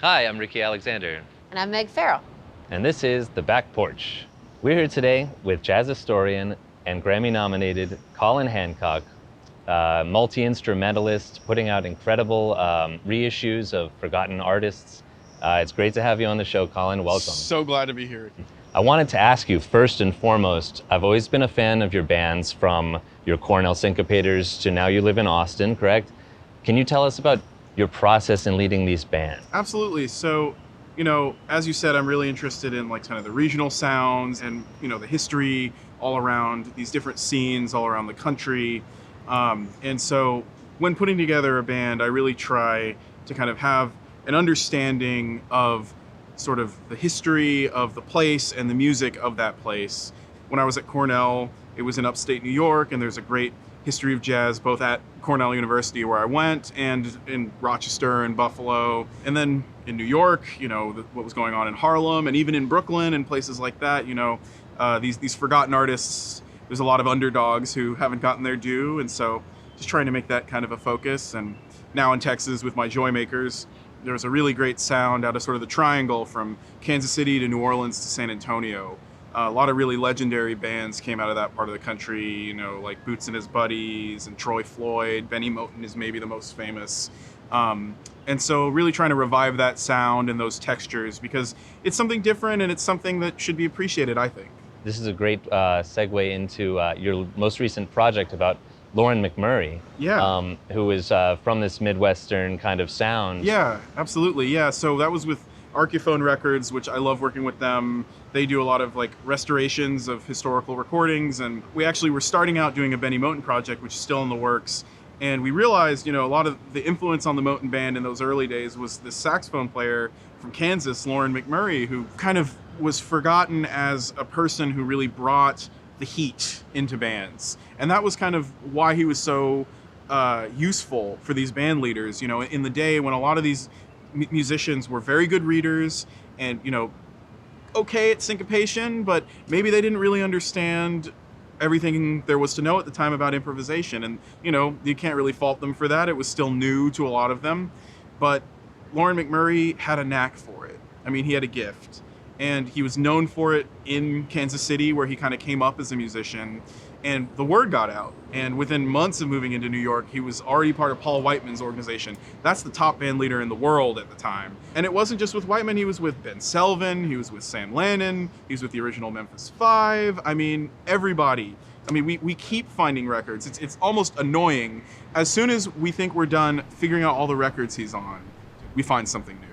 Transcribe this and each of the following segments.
Hi, I'm Ricky Alexander. And I'm Meg Farrell. And this is The Back Porch. We're here today with jazz historian and Grammy-nominated Colin Hancock, multi-instrumentalist, putting out incredible reissues of forgotten artists. It's great to have you on the show, Colin. Welcome. So glad to be here, Ricky. I wanted to ask you, first and foremost, I've always been a fan of your bands, from your Cornell Syncopators to now you live in Austin, correct? Can you tell us about your process in leading these bands? Absolutely. So, as you said, I'm really interested in kind of the regional sounds and, the history all around these different scenes all around the country. And so when putting together a band, I really try to kind of have an understanding of sort of the history of the place and the music of that place. When I was at Cornell, it was in upstate New York, and there's a great history of jazz both at Cornell University, where I went, and in Rochester and Buffalo. And then in New York, what was going on in Harlem, and even in Brooklyn and places like that, these forgotten artists, there's a lot of underdogs who haven't gotten their due. And so just trying to make that kind of a focus. And now in Texas with my Joymakers, there's a really great sound out of sort of the triangle from Kansas City to New Orleans to San Antonio. A lot of really legendary bands came out of that part of the country, like Boots and His Buddies and Troy Floyd. Benny Moten is maybe the most famous. And so really trying to revive that sound and those textures, because it's something different and it's something that should be appreciated, I think. This is a great segue into your most recent project about Lauren McMurray, Yeah. Who is from this Midwestern kind of sound. Yeah, absolutely. Yeah, so that was with Archaeophone Records, which I love working with them. They do a lot of restorations of historical recordings, and we actually were starting out doing a Benny Moten project, which is still in the works. And we realized, a lot of the influence on the Moten band in those early days was this saxophone player from Kansas, Lauren McMurray, who kind of was forgotten as a person who really brought the heat into bands. And that was kind of why he was so useful for these band leaders, in the day when a lot of these musicians were very good readers and, okay at syncopation, but maybe they didn't really understand everything there was to know at the time about improvisation. And, you can't really fault them for that. It was still new to a lot of them. But Lauren McMurray had a knack for it. I mean, he had a gift. And he was known for it in Kansas City, where he kind of came up as a musician. And the word got out. And within months of moving into New York, he was already part of Paul Whiteman's organization. That's the top band leader in the world at the time. And it wasn't just with Whiteman. He was with Ben Selvin. He was with Sam Lannon. He was with the original Memphis Five. I mean, everybody. I mean, we keep finding records. It's almost annoying. As soon as we think we're done figuring out all the records he's on, we find something new.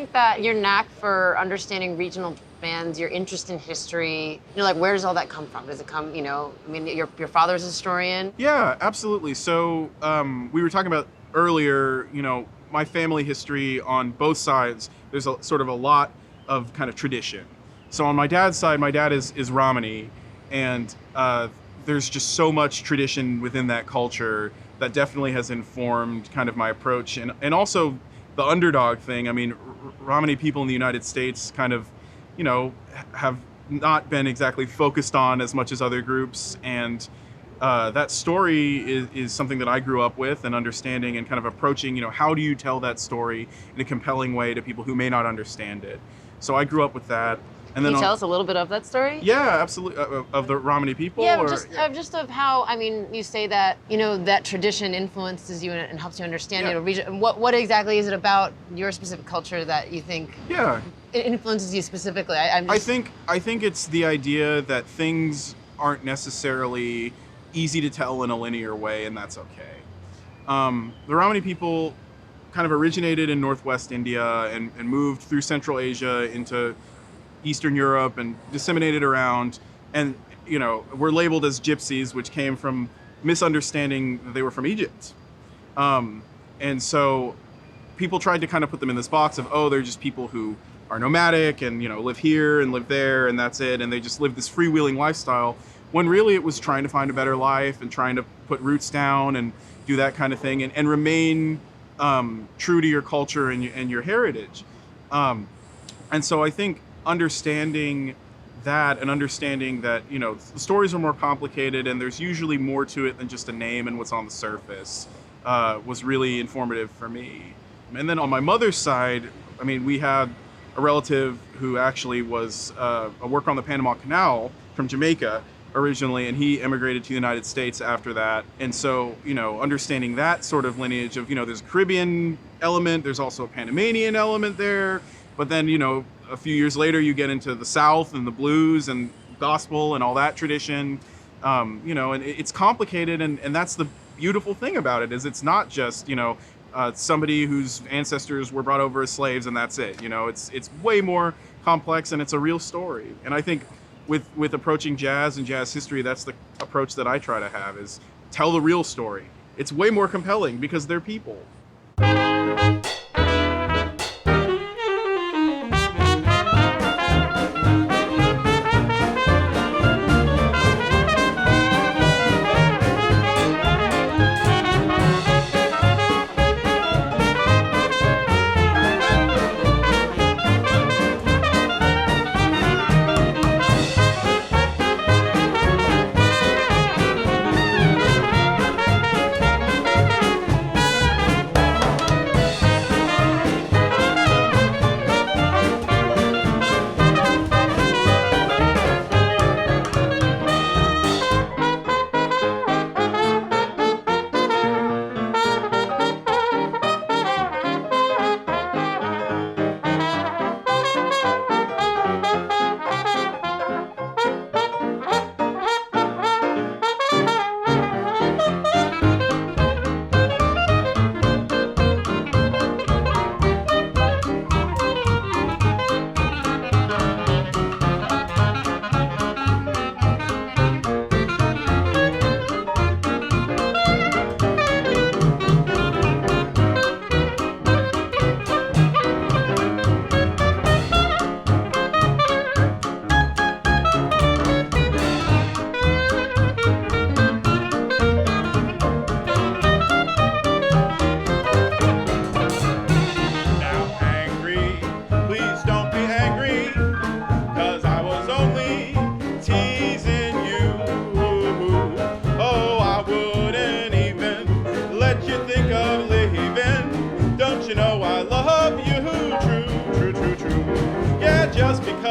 think that your knack for understanding regional bands, your interest in history, like where does all that come from? Does it come, I mean, your father's a historian? Yeah, absolutely. So we were talking about earlier, my family history on both sides, there's sort of a lot of kind of tradition. So on my dad's side, my dad is Romany, and there's just so much tradition within that culture that definitely has informed kind of my approach. And also the underdog thing. I mean, Romany people in the United States kind of, have not been exactly focused on as much as other groups. And that story is something that I grew up with and understanding and kind of approaching, how do you tell that story in a compelling way to people who may not understand it? So I grew up with that. And Can you tell us a little bit of that story? Yeah, absolutely. Of the Romany people? Yeah, just of how, I mean, you say that, that tradition influences you and helps you understand, region. What exactly is it about your specific culture that you think it influences you specifically? I think it's the idea that things aren't necessarily easy to tell in a linear way, and that's okay. The Romany people kind of originated in Northwest India and moved through Central Asia into Eastern Europe and disseminated around, and were labeled as gypsies, which came from misunderstanding that they were from Egypt. And so people tried to kind of put them in this box of, they're just people who are nomadic and live here and live there and that's it, and they just live this freewheeling lifestyle, when really it was trying to find a better life and trying to put roots down and do that kind of thing and remain true to your culture and your heritage. And so I think understanding that and understanding that, the stories are more complicated and there's usually more to it than just a name and what's on the surface was really informative for me. And then on my mother's side, I mean, we had a relative who actually was a worker on the Panama Canal from Jamaica originally, and he immigrated to the United States after that. And so, understanding that sort of lineage of, there's a Caribbean element, there's also a Panamanian element there, but then, a few years later, you get into the South and the blues and gospel and all that tradition, and it's complicated. And that's the beautiful thing about it is it's not just, somebody whose ancestors were brought over as slaves and that's it. It's way more complex and it's a real story. And I think with approaching jazz and jazz history, that's the approach that I try to have is tell the real story. It's way more compelling because they're people.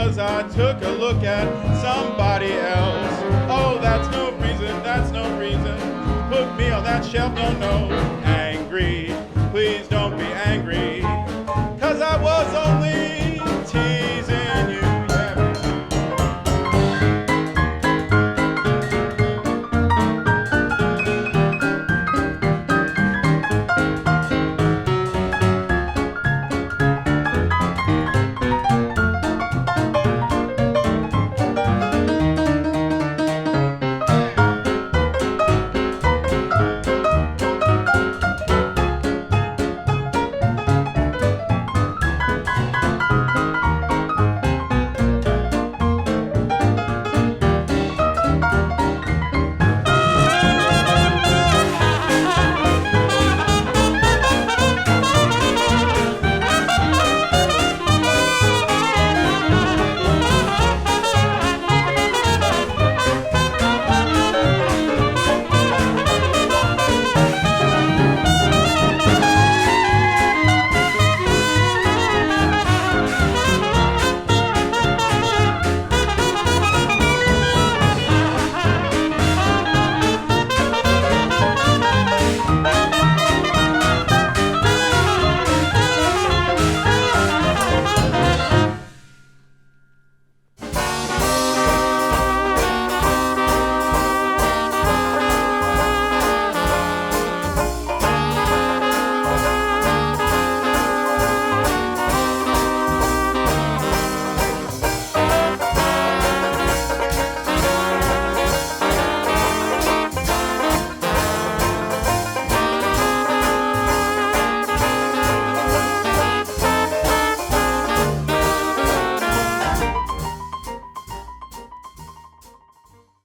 because I took a look at somebody else. Oh, that's no reason, put me on that shelf, no, no. Angry